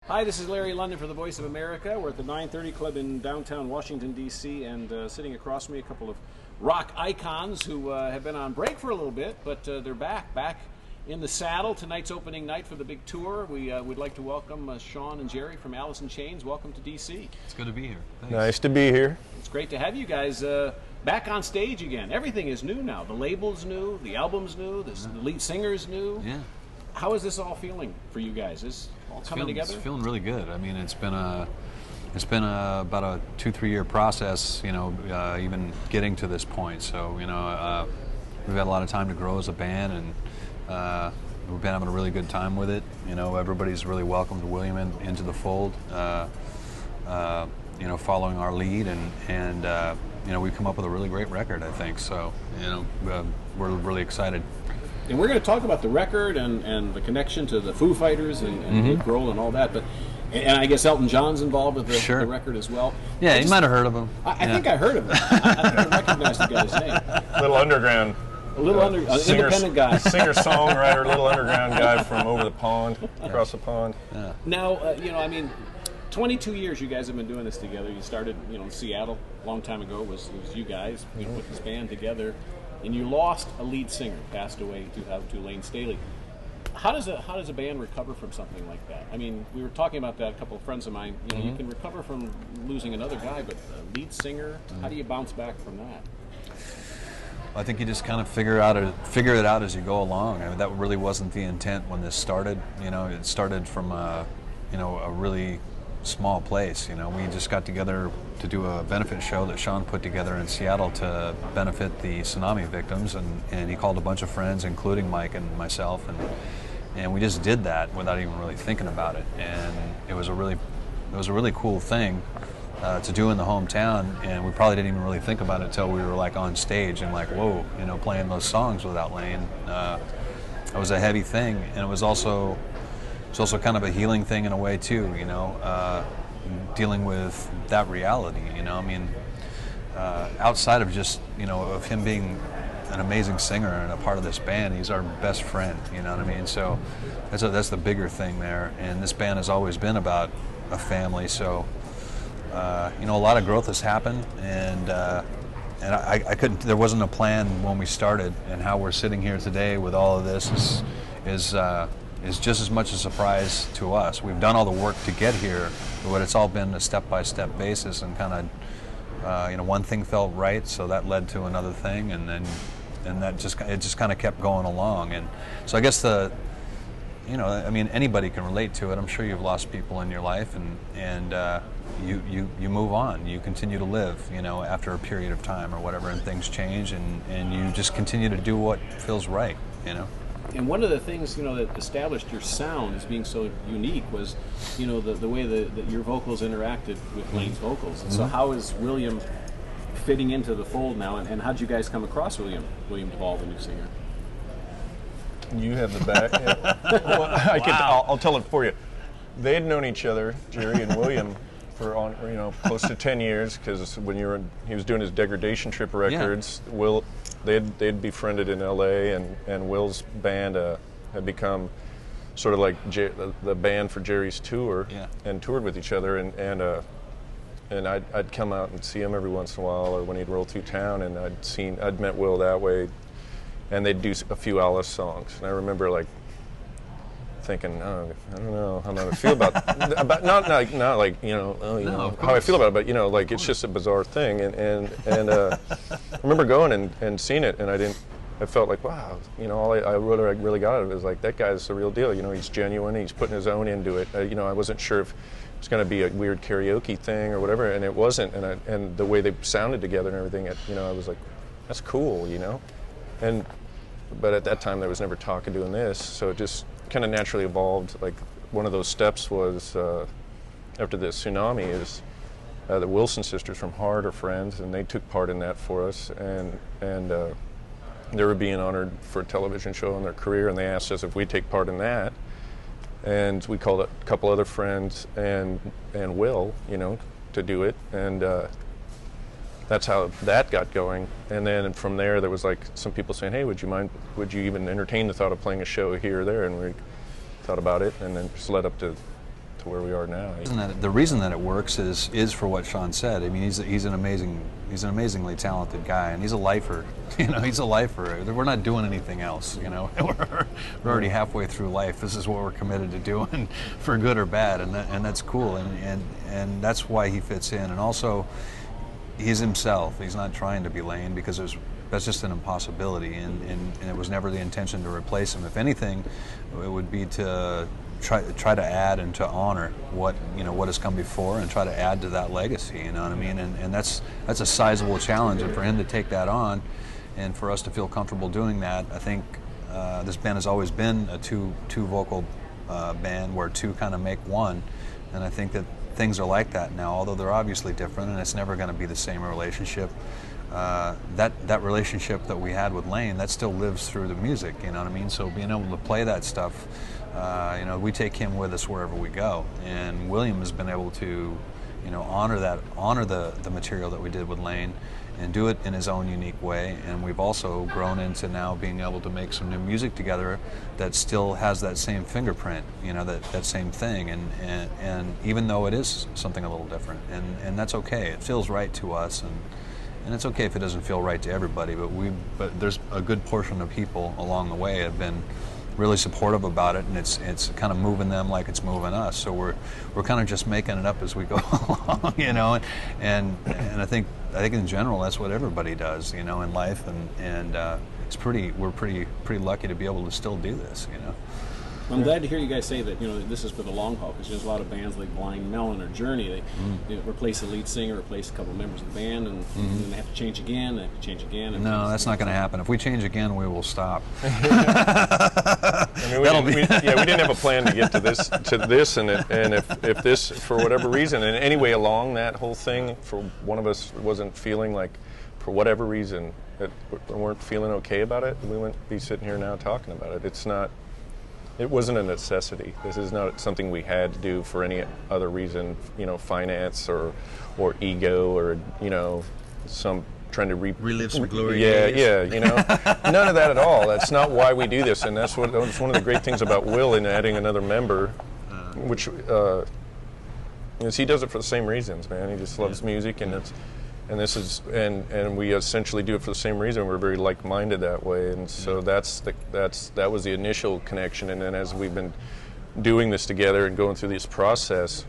Hi, this is Larry London for the Voice of America. We're at the 930 Club in downtown Washington, D.C., and sitting across from me a couple of rock icons who have been on break for a little bit, but they're back in the saddle. Tonight's opening night for the big tour. We would like to welcome Sean and Jerry from Alice in Chains. Welcome to D.C. It's good to be here. Thanks. Nice to be here. It's great to have you guys back on stage again. Everything is new now. The label's new, the album's new, the lead singer's new. Yeah. How is this all feeling for you guys? Is all coming together? It's feeling really good. I mean, it's been about a 2-3 year process, you know, even getting to this point. So, you know, we've had a lot of time to grow as a band, and we've been having a really good time with it. You know, everybody's really welcomed William into the fold. You know, following our lead, and you know, we've come up with a really great record, I think. So, you know, we're really excited. And we're going to talk about the record and the connection to the Foo Fighters and Dave Grohl and all that, but and I guess Elton John's involved with the record as well. Yeah, you might have heard of him. I think I heard of him. I don't recognize the guy's name. Little underground. Independent guy. Singer-songwriter, little underground guy from over the pond, across the pond. Yeah. Now, you know, I mean, 22 years you guys have been doing this together. You started, you know, in Seattle a long time ago. It was you guys, you know, put this band together. And you lost a lead singer, passed away in 2002, Layne Staley. How does a band recover from something like that? I mean, we were talking about that, a couple of friends of mine. You know, you can recover from losing another guy, but a lead singer, how do you bounce back from that? I think you just kind of figure it out as you go along. I mean, that really wasn't the intent when this started. You know, it started from you know, a really small place. You know, we just got together to do a benefit show that Sean put together in Seattle to benefit the tsunami victims, and he called a bunch of friends, including Mike and myself, and we just did that without even really thinking about it. And it was a really cool thing to do in the hometown, and we probably didn't even really think about it until we were like on stage and like, whoa, you know, playing those songs without Layne. It was a heavy thing, and it was also kind of a healing thing in a way too, you know, dealing with that reality, you know. I mean, outside of just, you know, of him being an amazing singer and a part of this band, he's our best friend, you know what I mean? So that's the bigger thing there, and this band has always been about a family, so, you know, a lot of growth has happened, and I couldn't, there wasn't a plan when we started, and how we're sitting here today with all of this is just as much a surprise to us. We've done all the work to get here, but it's all been a step-by-step basis, and kind of, you know, one thing felt right, so that led to another thing, and that just kind of kept going along. And so I guess you know, I mean, anybody can relate to it. I'm sure you've lost people in your life, and you move on. You continue to live, you know, after a period of time or whatever, and things change, and you just continue to do what feels right, you know. And one of the things, you know, that established your sound as being so unique was, you know, the way that your vocals interacted with Layne's vocals. And so how is William fitting into the fold now, and how did you guys come across William DuVall, the new singer? You have the back. Yeah. Well, I'll tell it for you. They had known each other, Jerry and William, for you know, close to 10 years, because when he was doing his Degradation Trip records, yeah. They'd befriended in L.A. and Will's band had become sort of like the band for Jerry's tour, yeah. And toured with each other, and I'd come out and see him every once in a while, or when he'd roll through town, and I'd met Will that way, and they'd do a few Alice songs, and I remember like thinking, oh, I don't know how I feel about not like, you know, how I feel about it, but, you know, like, it's just a bizarre thing, and I remember going and seeing it, and I felt like, wow, you know, all I really got out of it was like, that guy's the real deal, you know, he's genuine, he's putting his own into it. You know, I wasn't sure if it was going to be a weird karaoke thing or whatever, and it wasn't, and the way they sounded together and everything, you know, I was like, that's cool, you know, but at that time there was never talk of doing this, so it just kind of naturally evolved. Like, one of those steps was after the tsunami is the Wilson sisters from Heart are friends, and they took part in that for us, and they were being honored for a television show in their career, and they asked us if we'd take part in that, and we called a couple other friends and Will, you know, to do it, and that's how that got going. And then from there was like some people saying, hey, would you even entertain the thought of playing a show here or there? And we thought about it, and then just led up to to where we are now. The reason that it works is for what Sean said. I mean, he's an amazingly talented guy, and he's a lifer. You know, he's a lifer. We're not doing anything else. You know, we're already halfway through life. This is what we're committed to doing, for good or bad, and that's cool. And that's why he fits in. And also, he's himself. He's not trying to be Layne, because that's just an impossibility, and it was never the intention to replace him. If anything, it would be to try to add and to honor what has come before, and try to add to that legacy. You know what I mean? And that's a sizable challenge, and for him to take that on, and for us to feel comfortable doing that, I think this band has always been a two vocal band where two kind of make one, and I think that things are like that now, although they're obviously different, and it's never going to be the same relationship. That relationship that we had with Layne, that still lives through the music, you know what I mean? So being able to play that stuff, we take him with us wherever we go, and William has been able to, honor the material that we did with Layne, and do it in his own unique way. And we've also grown into now being able to make some new music together that still has that same fingerprint, that same thing, and even though it is something a little different, and that's okay. It feels right to us, and it's okay if it doesn't feel right to everybody, but there's a good portion of people along the way have been really supportive about it, and it's kind of moving them like it's moving us. So we're kind of just making it up as we go along, and I think in general that's what everybody does, in life, and we're pretty lucky to be able to still do this, I'm glad to hear you guys say that, this is for the long haul, because there's a lot of bands like Blind Melon or Journey, they replace the lead singer, replace a couple of members of the band, and then they have to change again, they have to change again. And no, that's not going to happen. If we change again, we will stop. I mean, we didn't have a plan to get to this, and if this, for whatever reason, and anyway along that whole thing, for one of us wasn't feeling like, for whatever reason, that we weren't feeling okay about it, we wouldn't be sitting here now talking about it. It wasn't a necessity. This is not something we had to do for any other reason, finance or ego or, some trying to relive some glory. Yeah, none of that at all. That's not why we do this, and that's one of the great things about Will in adding another member, which is he does it for the same reasons, man. He just loves music, and we essentially do it for the same reason. We're very like-minded that way, and so that was the initial connection. And then as we've been doing this together and going through this process,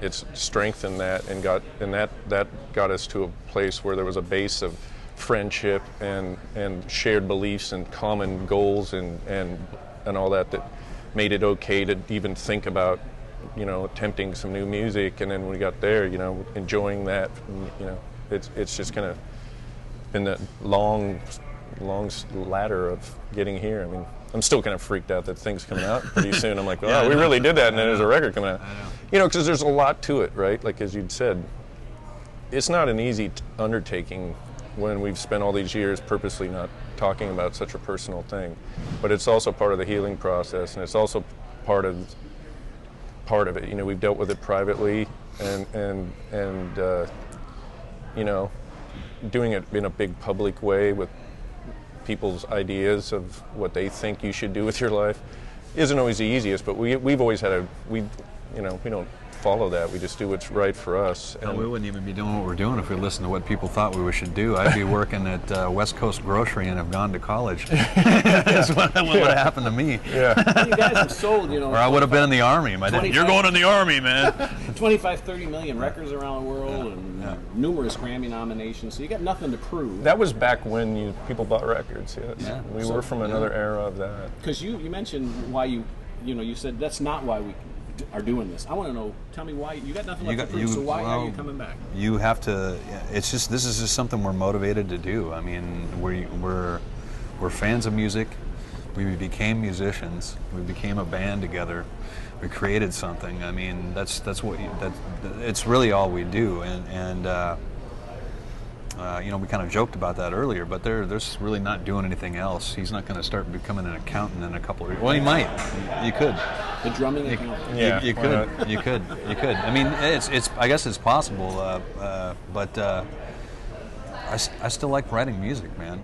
it's strengthened that, and that got us to a place where there was a base of friendship and shared beliefs and common goals and all that made it okay to even think about attempting some new music. And then when we got there, enjoying that, it's just kind of been that long ladder of getting here. I mean, I'm still kind of freaked out that thing's coming out pretty soon. I'm like, oh, we really did that, and then there's a record coming out. Because there's a lot to it, right? Like, as you'd said, it's not an easy undertaking when we've spent all these years purposely not talking about such a personal thing. But it's also part of the healing process, and it's also part of it. We've dealt with it privately, and doing it in a big public way with people's ideas of what they think you should do with your life isn't always the easiest. But we've always had we don't follow that. We just do what's right for us. And we wouldn't even be doing what we're doing if we listened to what people thought we should do. I'd be working at West Coast Grocery and have gone to college. That's what would have happened to me. Yeah. You guys have sold, or I would have been in the Army. You're going in the Army, man. 25-30 million records around the world, and numerous Grammy nominations, so you got nothing to prove. That was back when people bought records, yes. Yeah. We were from another era of that. Because you mentioned why you said that's not why we are doing this. I want to know, tell me why. You got nothing left to prove, so why are you coming back? You have to, this is just something we're motivated to do. I mean, we're fans of music. We became musicians. We became a band together. We created something. I mean, that's it's really all we do. And we kind of joked about that earlier, but there's really not doing anything else. He's not going to start becoming an accountant in a couple of years. Well, he might. You could. The drumming accountant. Yeah, you could. I mean, I guess it's possible, but I still like writing music, man.